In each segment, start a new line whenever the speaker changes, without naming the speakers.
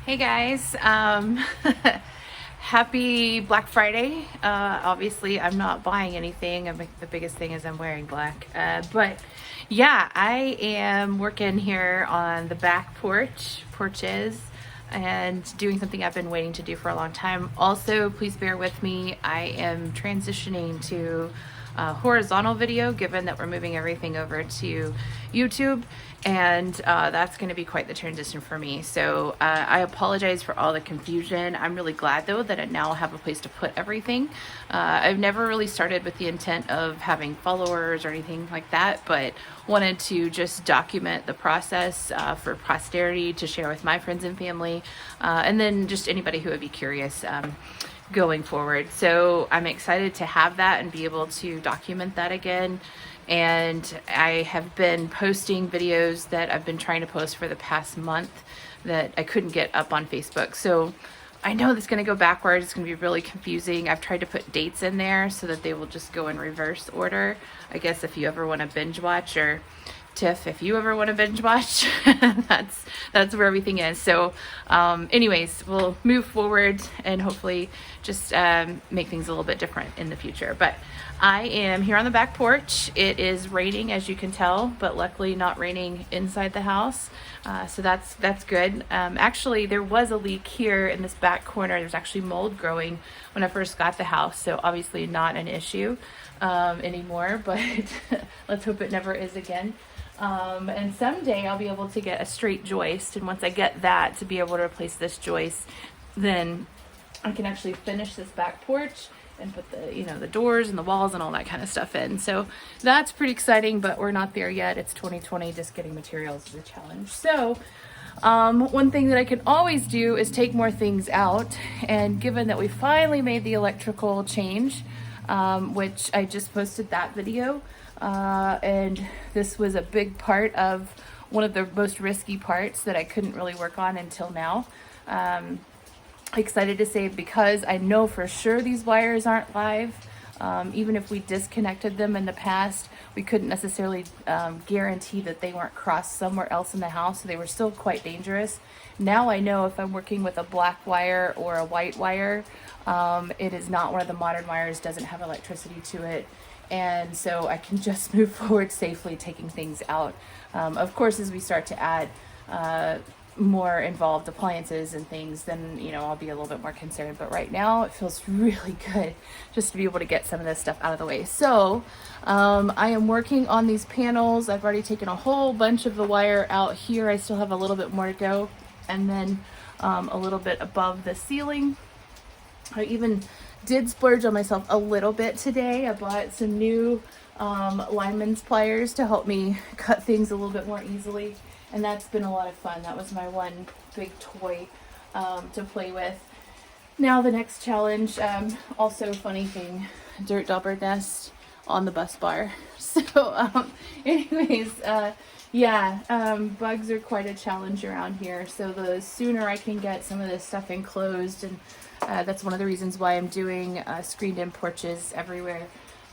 Hey guys, happy Black Friday. Obviously I'm not buying anything. The biggest thing is I'm wearing black. But yeah, I am working here on the back porches, and doing something I've been waiting to do for a long time. Also, please bear with me. I am transitioning to horizontal video, given that we're moving everything over to YouTube, and that's going to be quite the transition for me. So I apologize for all the confusion. I'm really glad though that I now have a place to put everything. I've never really started with the intent of having followers or anything like that, but wanted to just document the process for posterity to share with my friends and family, and then just anybody who would be curious going forward. So I'm excited to have that and be able to document that again. And I have been posting videos that I've been trying to post for the past month that I couldn't get up on Facebook. So I know that's going to go backwards. It's going to be really confusing. I've tried to put dates in there so that they will just go in reverse order. I guess if you ever want to binge watch, or Tiff, if you ever want to binge watch, that's where everything is. So anyways, we'll move forward and hopefully just make things a little bit different in the future. But I am here on the back porch. It is raining, as you can tell, but luckily not raining inside the house. So that's good. Actually, there was a leak here in this back corner. There's actually mold growing when I first got the house, so obviously not an issue anymore, but let's hope it never is again. And someday I'll be able to get a straight joist, and once I get that, to be able to replace this joist, then I can actually finish this back porch and put the doors and the walls and all that kind of stuff in. So that's pretty exciting, but we're not there yet. It's 2020. Just getting materials is a challenge. So one thing that I can always do is take more things out, and given that we finally made the electrical change, which I just posted that video, and this was a big part of one of the most risky parts that I couldn't really work on until now. Excited to say, because I know for sure these wires aren't live. Even if we disconnected them in the past, we couldn't necessarily guarantee that they weren't crossed somewhere else in the house, so they were still quite dangerous. Now I know if I'm working with a black wire or a white wire, it is not one of the modern wires, doesn't have electricity to it, and so I can just move forward safely taking things out. Of course, as we start to add more involved appliances and things, then I'll be a little bit more concerned, but right now it feels really good just to be able to get some of this stuff out of the way. So I am working on these panels. I've already taken a whole bunch of the wire out here. I still have a little bit more to go, and then a little bit above the ceiling. I even did splurge on myself a little bit today. I bought some new lineman's pliers to help me cut things a little bit more easily, and that's been a lot of fun. That was my one big toy to play with. Now the next challenge, also funny thing, dirt dauber nest on the bus bar. So anyways, bugs are quite a challenge around here. So the sooner I can get some of this stuff enclosed, and that's one of the reasons why I'm doing screened in porches everywhere.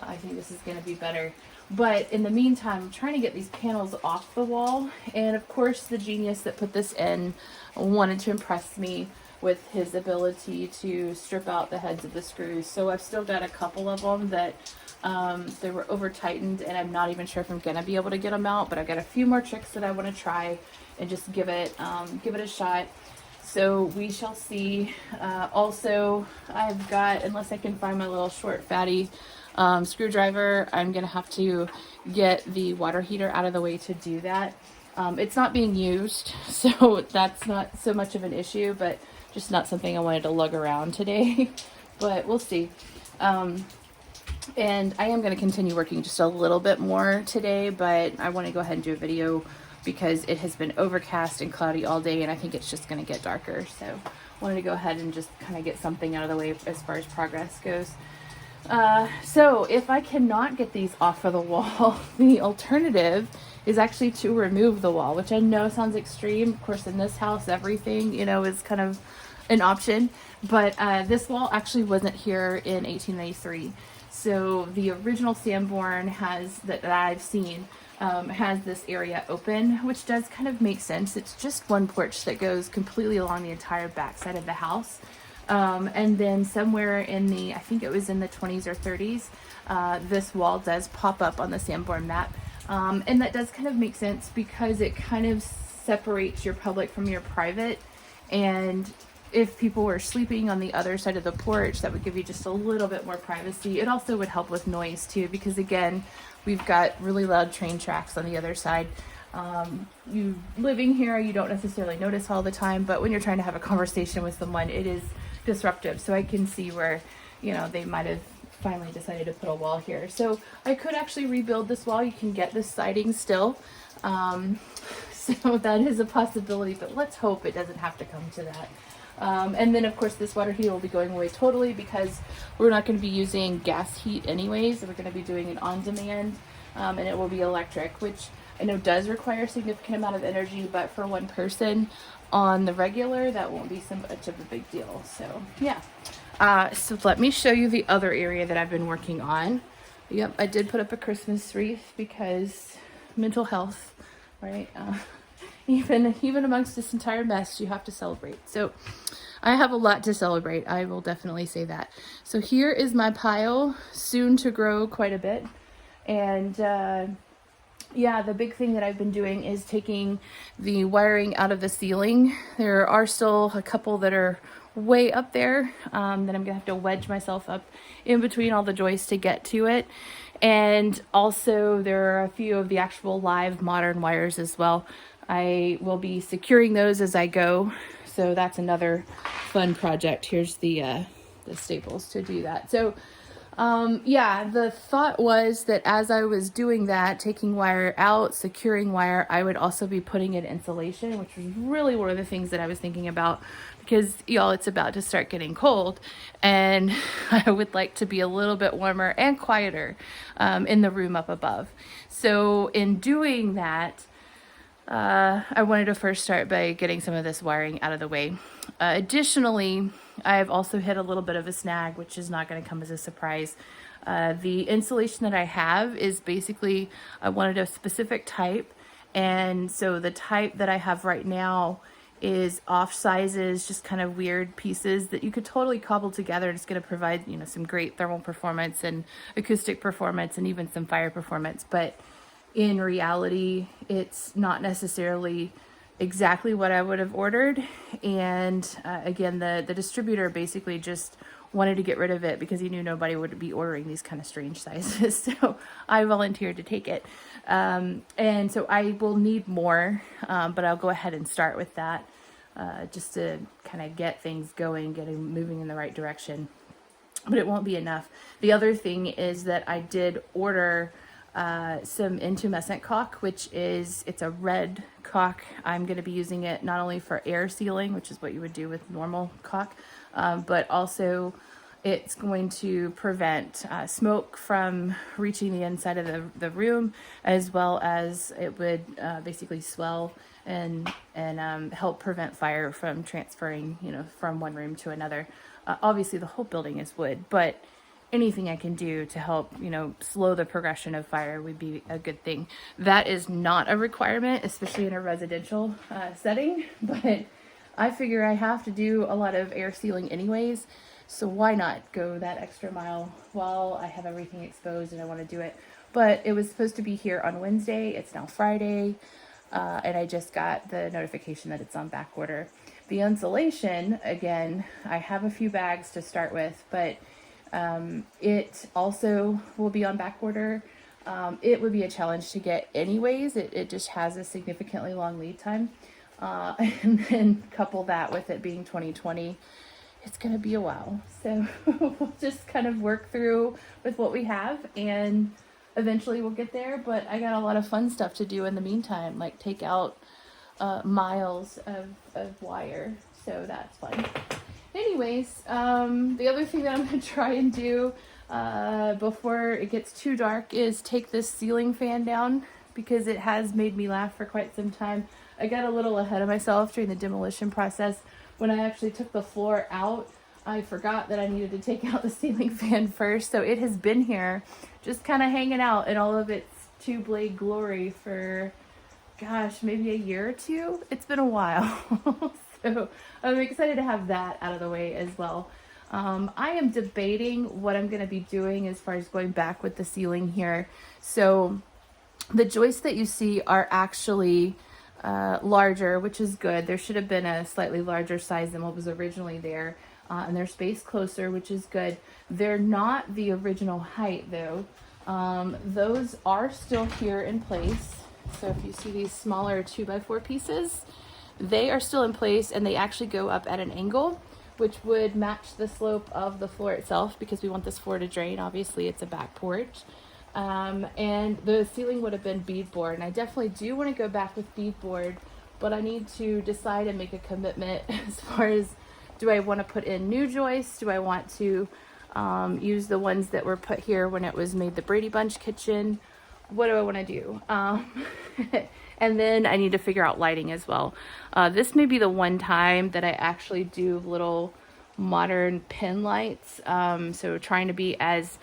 I think this is going to be better. But in the meantime, I'm trying to get these panels off the wall. And of course, the genius that put this in wanted to impress me with his ability to strip out the heads of the screws. So I've still got a couple of them that they were over tightened, and I'm not even sure if I'm going to be able to get them out. But I've got a few more tricks that I want to try and just give it a shot. So we shall see. Also, I've got, unless I can find my little short fatty screwdriver, I'm gonna have to get the water heater out of the way to do that. It's not being used, so that's not so much of an issue, but just not something I wanted to lug around today. But we'll see. And I am going to continue working just a little bit more today, but I want to go ahead and do a video because it has been overcast and cloudy all day, and I think it's just going to get darker. So I wanted to go ahead and just kind of get something out of the way as far as progress goes. So if I cannot get these off of the wall, the alternative is actually to remove the wall, which I know sounds extreme. Of course, in this house, everything, is kind of an option, but this wall actually wasn't here in 1893. So the original Sanborn that I've seen has this area open, which does kind of make sense. It's just one porch that goes completely along the entire back side of the house. And then somewhere in the, I think it was in the 20s or 30s, this wall does pop up on the Sanborn map. And that does kind of make sense because it kind of separates your public from your private. And if people were sleeping on the other side of the porch, that would give you just a little bit more privacy. It also would help with noise too, because again, we've got really loud train tracks on the other side. You living here, you don't necessarily notice all the time, but when you're trying to have a conversation with someone, it is disruptive. So I can see where, you know, they might have finally decided to put a wall here. So I could actually rebuild this wall. You can get this siding still. So that is a possibility, but let's hope it doesn't have to come to that. And then of course this water heater will be going away totally because we're not going to be using gas heat anyways. We're going to be doing it on demand, and it will be electric, which I know does require a significant amount of energy, but for one person on the regular, that won't be so much of a big deal. So yeah. So let me show you the other area that I've been working on. Yep, I did put up a Christmas wreath because mental health, right? Even amongst this entire mess, you have to celebrate. So I have a lot to celebrate. I will definitely say that. So here is my pile, soon to grow quite a bit. And yeah, the big thing that I've been doing is taking the wiring out of the ceiling. There are still a couple that are way up there that I'm gonna have to wedge myself up in between all the joists to get to it. And also there are a few of the actual live modern wires as well. I will be securing those as I go, so that's another fun project. Here's the staples to do that. So yeah, the thought was that as I was doing that, taking wire out, securing wire, I would also be putting in insulation, which was really one of the things that I was thinking about, because y'all, it's about to start getting cold and I would like to be a little bit warmer and quieter in the room up above. So in doing that, I wanted to first start by getting some of this wiring out of the way. Additionally, I've also hit a little bit of a snag, which is not going to come as a surprise. The insulation that I have is basically, I wanted a specific type. And so the type that I have right now is off sizes, just kind of weird pieces that you could totally cobble together. It's going to provide, you know, some great thermal performance and acoustic performance and even some fire performance. But in reality, it's not necessarily exactly what I would have ordered. And again, the distributor basically just wanted to get rid of it because he knew nobody would be ordering these kind of strange sizes. So I volunteered to take it. And so I will need more, but I'll go ahead and start with that just to kind of get things going, moving in the right direction. But it won't be enough. The other thing is that I did order some intumescent caulk, which is, it's a red caulk. I'm going to be using it not only for air sealing, which is what you would do with normal caulk, but also it's going to prevent smoke from reaching the inside of the room, as well as it would basically swell and help prevent fire from transferring, you know, from one room to another. Obviously the whole building is wood, but anything I can do to help, you know, slow the progression of fire would be a good thing. That is not a requirement, especially in a residential setting, but I figure I have to do a lot of air sealing anyways, so why not go that extra mile while I have everything exposed and I want to do it. But it was supposed to be here on Wednesday. It's now Friday, and I just got the notification that it's on back order. The insulation, again, I have a few bags to start with, but it also will be on back order. It would be a challenge to get anyways. It just has a significantly long lead time. And then couple that with it being 2020, it's going to be a while. So we'll just kind of work through with what we have and eventually we'll get there. But I got a lot of fun stuff to do in the meantime, like take out miles of wire. So that's fun. Anyways, the other thing that I'm going to try and do before it gets too dark is take this ceiling fan down, because it has made me laugh for quite some time. I got a little ahead of myself during the demolition process. When I actually took the floor out, I forgot that I needed to take out the ceiling fan first. So it has been here just kind of hanging out in all of its two blade glory for, gosh, maybe a year or two. It's been a while. So I'm excited to have that out of the way as well. I am debating what I'm going to be doing as far as going back with the ceiling here. So the joists that you see are actually larger, which is good. There should have been a slightly larger size than what was originally there. And they're spaced closer, which is good. They're not the original height though. Those are still here in place. So if you see these smaller 2x4 pieces, they are still in place, and they actually go up at an angle, which would match the slope of the floor itself, because we want this floor to drain. Obviously it's a back porch. And the ceiling would have been beadboard, and I definitely do want to go back with beadboard, but I need to decide and make a commitment as far as, do I want to put in new joists? Do I want to use the ones that were put here when it was made the Brady Bunch kitchen? What do I want to do? And then I need to figure out lighting as well. This may be the one time that I actually do little modern pin lights. So trying to be as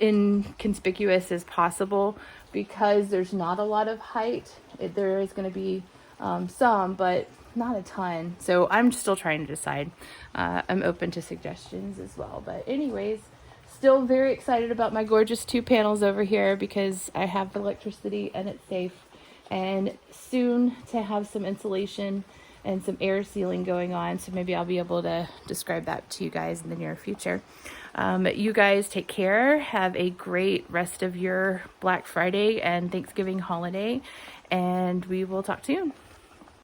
inconspicuous as possible, because there's not a lot of height. There is going to be some, but not a ton. So I'm still trying to decide. I'm open to suggestions as well. But anyways, still very excited about my gorgeous 2 panels over here, because I have electricity and it's safe, and soon to have some insulation and some air sealing going on. So maybe I'll be able to describe that to you guys in the near future. You guys take care. Have a great rest of your Black Friday and Thanksgiving holiday, and we will talk soon.